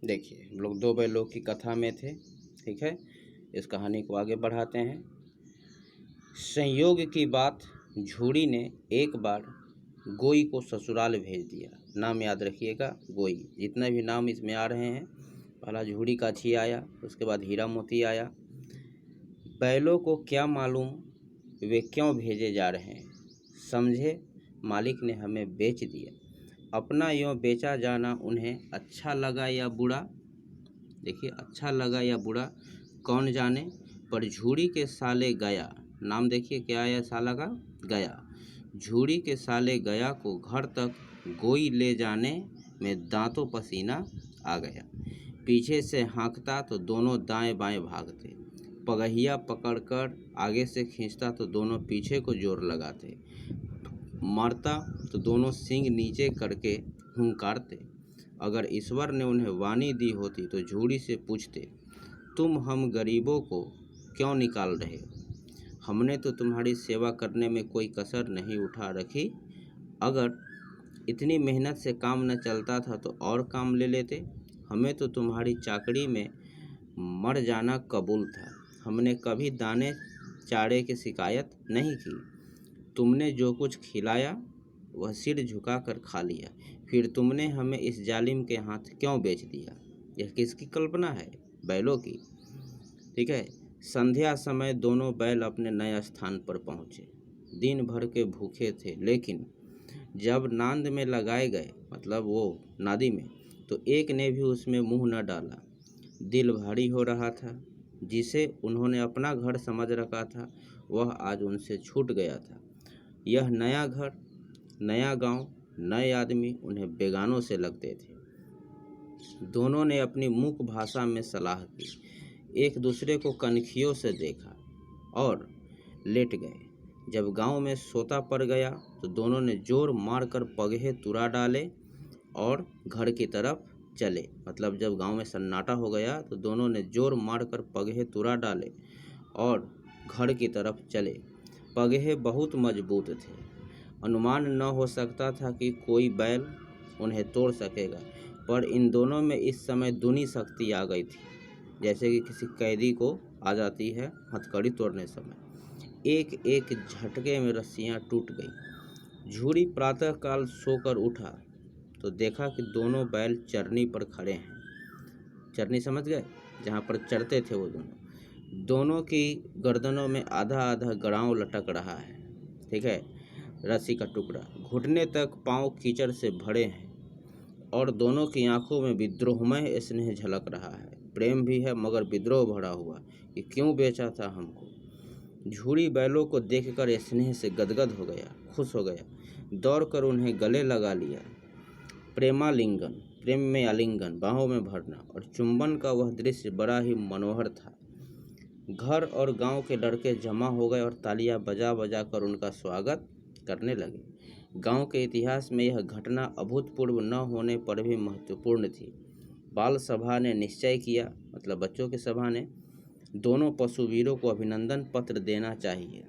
देखिए, हम लोग दो बैलों की कथा में थे। ठीक है, इस कहानी को आगे बढ़ाते हैं। संयोग की बात, झूड़ी ने एक बार गोई को ससुराल भेज दिया। नाम याद रखिएगा, गोई। जितने भी नाम इसमें आ रहे हैं, पहला झूड़ी काछी आया, उसके बाद हीरा मोती आया। बैलों को क्या मालूम वे क्यों भेजे जा रहे हैं। समझे, मालिक ने हमें बेच दिया। अपना यूँ बेचा जाना उन्हें अच्छा लगा या बुरा। देखिए, अच्छा लगा या बुरा कौन जाने, पर झूड़ी के साले गया, नाम देखिए क्या आया साला का, गया। झूड़ी के साले गया को घर तक गोई ले जाने में दांतों पसीना आ गया। पीछे से हाँकता तो दोनों दाएं बाएं भागते, पगहिया पकड़कर आगे से खींचता तो दोनों पीछे को जोर लगाते, मारता तो दोनों सींग नीचे करके हुंकारते। अगर ईश्वर ने उन्हें वाणी दी होती तो झूड़ी से पूछते, तुम हम गरीबों को क्यों निकाल रहे हो? हमने तो तुम्हारी सेवा करने में कोई कसर नहीं उठा रखी। अगर इतनी मेहनत से काम न चलता था तो और काम ले लेते। हमें तो तुम्हारी चाकरी में मर जाना कबूल था। हमने कभी दाने चारे की शिकायत नहीं की। तुमने जो कुछ खिलाया वह सिर झुकाकर खा लिया। फिर तुमने हमें इस जालिम के हाथ क्यों बेच दिया? यह किसकी कल्पना है? बैलों की। ठीक है। संध्या समय दोनों बैल अपने नए स्थान पर पहुँचे। दिन भर के भूखे थे, लेकिन जब नांद में लगाए गए, मतलब वो नादी में, तो एक ने भी उसमें मुंह न डाला। दिल भारी हो रहा था। जिसे उन्होंने अपना घर समझ रखा था वह आज उनसे छूट गया था। यह नया घर, नया गांव, नए आदमी उन्हें बेगानों से लगते थे। दोनों ने अपनी मूक भाषा में सलाह की, एक दूसरे को कनखियों से देखा और लेट गए। जब गांव में सोता पड़ गया तो दोनों ने जोर मारकर पगहे तुरा डाले और घर की तरफ चले। मतलब जब गांव में सन्नाटा हो गया तो दोनों ने जोर मारकर पगहे तुरा डाले और घर की तरफ चले। पगहे बहुत मजबूत थे। अनुमान न हो सकता था कि कोई बैल उन्हें तोड़ सकेगा, पर इन दोनों में इस समय दूनी शक्ति आ गई थी, जैसे कि किसी कैदी को आ जाती है हथकड़ी तोड़ने समय। एक एक झटके में रस्सियां टूट गई। झूड़ी प्रातःकाल सोकर उठा तो देखा कि दोनों बैल चरनी पर खड़े हैं। चरनी समझ गए, जहाँ पर चरते थे वो दोनों। दोनों की गर्दनों में आधा आधा गड़ांव लटक रहा है। ठीक है, रस्सी का टुकड़ा। घुटने तक पांव कीचड़ से भरे हैं और दोनों की आंखों में विद्रोहमय स्नेह झलक रहा है। प्रेम भी है मगर विद्रोह भरा हुआ कि क्यों बेचा था हमको। झूड़ी बैलों को देखकर स्नेह से गदगद हो गया, खुश हो गया। दौड़कर उन्हें गले लगा लिया। प्रेमालिंगन, प्रेम में आलिंगन, बाहों में भरना और चुंबन का वह दृश्य बड़ा ही मनोहर था। घर और गांव के लड़के जमा हो गए और तालियां बजा बजा कर उनका स्वागत करने लगे। गांव के इतिहास में यह घटना अभूतपूर्व न होने पर भी महत्वपूर्ण थी। बाल सभा ने निश्चय किया, मतलब बच्चों की सभा ने, दोनों पशुवीरों को अभिनंदन पत्र देना चाहिए।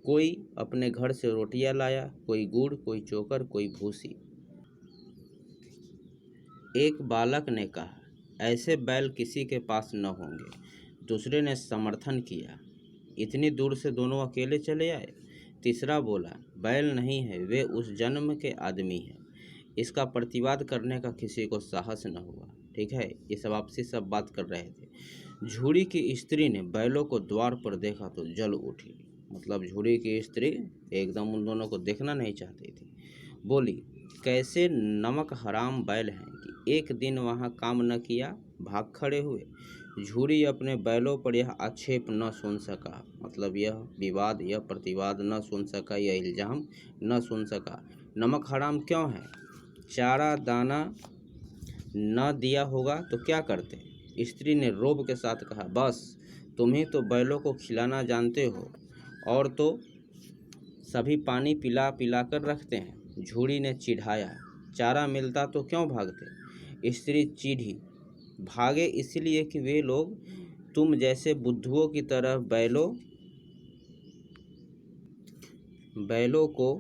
कोई अपने घर से रोटियां लाया, कोई गुड़, कोई चोकर, कोई भूसी। एक बालक ने कहा, ऐसे बैल किसी के पास न होंगे। दूसरे ने समर्थन किया, इतनी दूर से दोनों अकेले चले आए। तीसरा बोला, बैल नहीं है, वे उस जन्म के आदमी हैं। इसका प्रतिवाद करने का किसी को साहस न हुआ। ठीक है, ये सब आपसी सब बात कर रहे थे। झूड़ी की स्त्री ने बैलों को द्वार पर देखा तो जल उठी। मतलब झूड़ी की स्त्री एकदम उन दोनों को देखना नहीं चाहती थी। बोली, कैसे नमक हराम बैल हैं कि एक दिन वहाँ काम न किया, भाग खड़े हुए। झूड़ी अपने बैलों पर यह आक्षेप न सुन सका, मतलब यह विवाद, यह प्रतिवाद न सुन सका, यह इल्ज़ाम न सुन सका। नमक हराम क्यों है? चारा दाना न दिया होगा तो क्या करते? स्त्री ने रोब के साथ कहा, बस तुम ही तो बैलों को खिलाना जानते हो, और तो सभी पानी पिला पिला कर रखते हैं। झूड़ी ने चिढ़ाया, चारा मिलता तो क्यों भागते? स्त्री चिढ़ी, भागे इसलिए कि वे लोग तुम जैसे बुद्धुओं की तरह बैलों को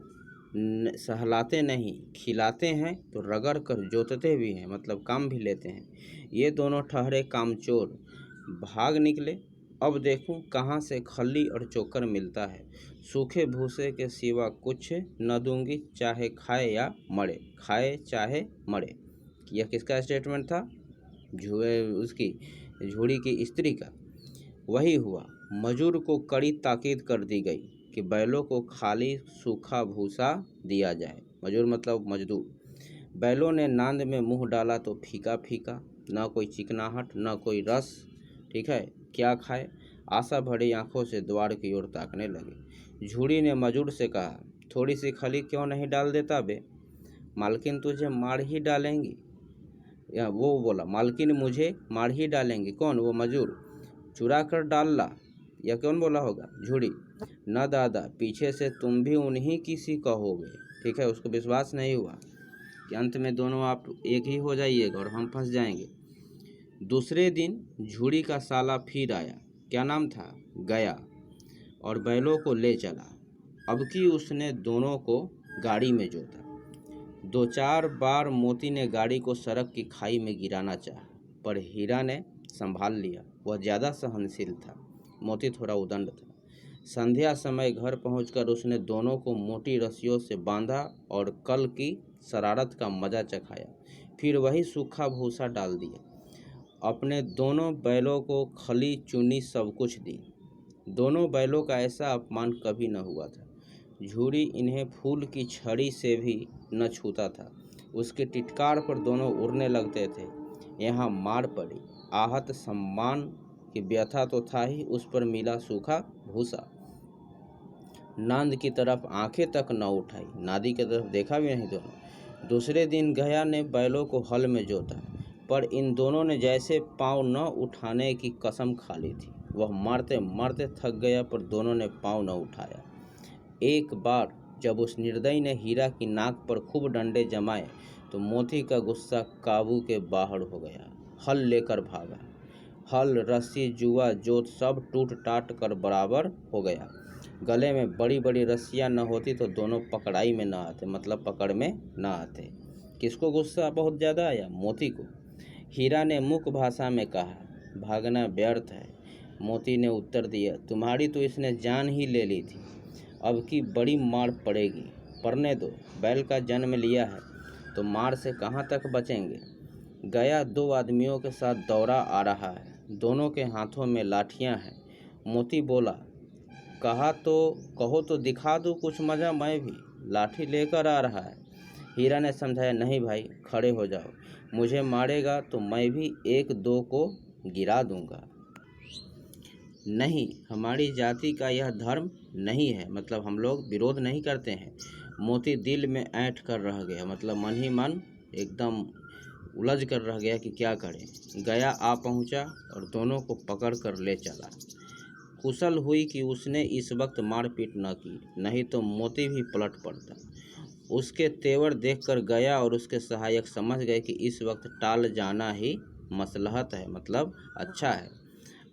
सहलाते नहीं, खिलाते हैं तो रगड़ कर जोतते भी हैं, मतलब काम भी लेते हैं। ये दोनों ठहरे कामचोर, भाग निकले। अब देखूं कहाँ से खल्ली और चोकर मिलता है। सूखे भूसे के सिवा कुछ न दूंगी, चाहे खाए या मरे, खाए चाहे मरे। यह किसका स्टेटमेंट था? उसकी झूड़ी की स्त्री का। वही हुआ। मजूर को कड़ी ताकीद कर दी गई कि बैलों को खाली सूखा भूसा दिया जाए। मजूर मतलब मजदूर। बैलों ने नांद में मुंह डाला तो फीका फीका, न कोई चिकनाहट न कोई रस। ठीक है, क्या खाए? आशा भरी आंखों से द्वार की ओर ताकने लगे। झूड़ी ने मजूर से कहा, थोड़ी सी खली क्यों नहीं डाल देता बे? मालकिन तुझे मार ही डालेंगी। या वो बोला, मालकिन मुझे मार ही डालेंगी। कौन? वो मजूर। चुरा कर डाल ला। या कौन बोला होगा? झूड़ी। न दादा, पीछे से तुम भी उन्हीं की सी कहोगे। ठीक है, उसको विश्वास नहीं हुआ कि अंत में दोनों आप एक ही हो जाइएगा और हम फंस जाएंगे। दूसरे दिन झूड़ी का साला फिर आया। क्या नाम था? गया। और बैलों को ले चला। अब की उसने दोनों को गाड़ी में जोता। 2-4 बार मोती ने गाड़ी को सड़क की खाई में गिराना चाहा, पर हीरा ने संभाल लिया। वह ज़्यादा सहनशील था, मोती थोड़ा उदंड था। संध्या समय घर पहुंचकर उसने दोनों को मोटी रस्सियों से बांधा और कल की शरारत का मजा चखाया। फिर वही सूखा भूसा डाल दिया। अपने दोनों बैलों को खली चुनी सब कुछ दी। दोनों बैलों का ऐसा अपमान कभी न हुआ था। झूड़ी इन्हें फूल की छड़ी से भी न छूता था। उसके टिटकार पर दोनों उड़ने लगते थे। यहाँ मार पड़ी। आहत सम्मान की व्यथा तो था ही, उस पर मिला सूखा भूसा। नांद की तरफ आंखें तक न उठाई, नादी की तरफ देखा भी नहीं दोनों। दूसरे दिन गया ने बैलों को हल में जोता, पर इन दोनों ने जैसे पाँव न उठाने की कसम खा ली थी। वह मारते मारते थक गया, पर दोनों ने पाँव न उठाया। एक बार जब उस निर्दयी ने हीरा की नाक पर खूब डंडे जमाए तो मोती का गुस्सा काबू के बाहर हो गया। हल लेकर भागा। हल, रस्सी, जुआ, जोत सब टूट टाट कर बराबर हो गया। गले में बड़ी बड़ी रस्सियां न होती तो दोनों पकड़ाई में न आते, मतलब पकड़ में न आते। किसको गुस्सा बहुत ज़्यादा आया? मोती को। हीरा ने मुख भाषा में कहा, भागना व्यर्थ है। मोती ने उत्तर दिया, तुम्हारी तो इसने जान ही ले ली थी, अब की बड़ी मार पड़ेगी। पड़ने दो, बैल का जन्म लिया है तो मार से कहाँ तक बचेंगे। गया 2 आदमियों के साथ दौड़ा आ रहा है, दोनों के हाथों में लाठियां हैं। मोती बोला, कहो तो दिखा दूँ कुछ मजा, मैं भी लाठी लेकर आ रहा है। हीरा ने समझाया, नहीं भाई, खड़े हो जाओ, मुझे मारेगा तो मैं भी 1-2 को गिरा दूंगा। नहीं, हमारी जाति का यह धर्म नहीं है, मतलब हम लोग विरोध नहीं करते हैं। मोती दिल में ऐंठ कर रह गया, मतलब मन ही मन एकदम उलझ कर रह गया कि क्या करे। गया आ पहुंचा और दोनों को पकड़ कर ले चला। कुशल हुई कि उसने इस वक्त मारपीट न की, नहीं तो मोती भी पलट पड़ता। उसके तेवर देखकर गया और उसके सहायक समझ गए कि इस वक्त टाल जाना ही मसलहत है, मतलब अच्छा है।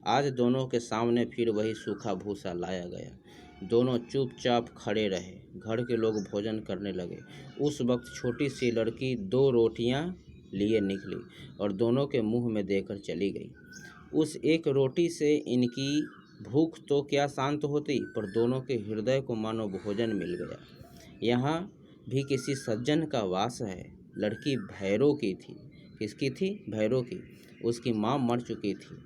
आज दोनों के सामने फिर वही सूखा भूसा लाया गया। दोनों चुपचाप खड़े रहे। घर के लोग भोजन करने लगे। उस वक्त छोटी सी लड़की 2 रोटियां लिए निकली और दोनों के मुंह में देकर चली गई। उस एक रोटी से इनकी भूख तो क्या शांत होती, पर दोनों के हृदय को मानो भोजन मिल गया। यहाँ भी किसी सज्जन का वास है। लड़की भैरों की थी। किसकी थी? भैरों की। उसकी माँ मर चुकी थी।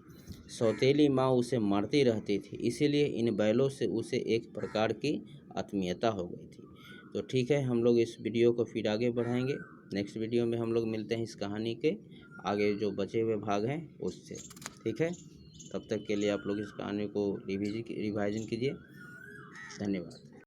सौतेली माँ उसे मारती रहती थी, इसीलिए इन बैलों से उसे एक प्रकार की आत्मीयता हो गई थी। तो ठीक है, हम लोग इस वीडियो को फिर आगे बढ़ाएंगे। नेक्स्ट वीडियो में हम लोग मिलते हैं इस कहानी के आगे जो बचे हुए भाग हैं उससे। ठीक है, तब तक के लिए आप लोग इस कहानी को रिवाइजन कीजिए। धन्यवाद।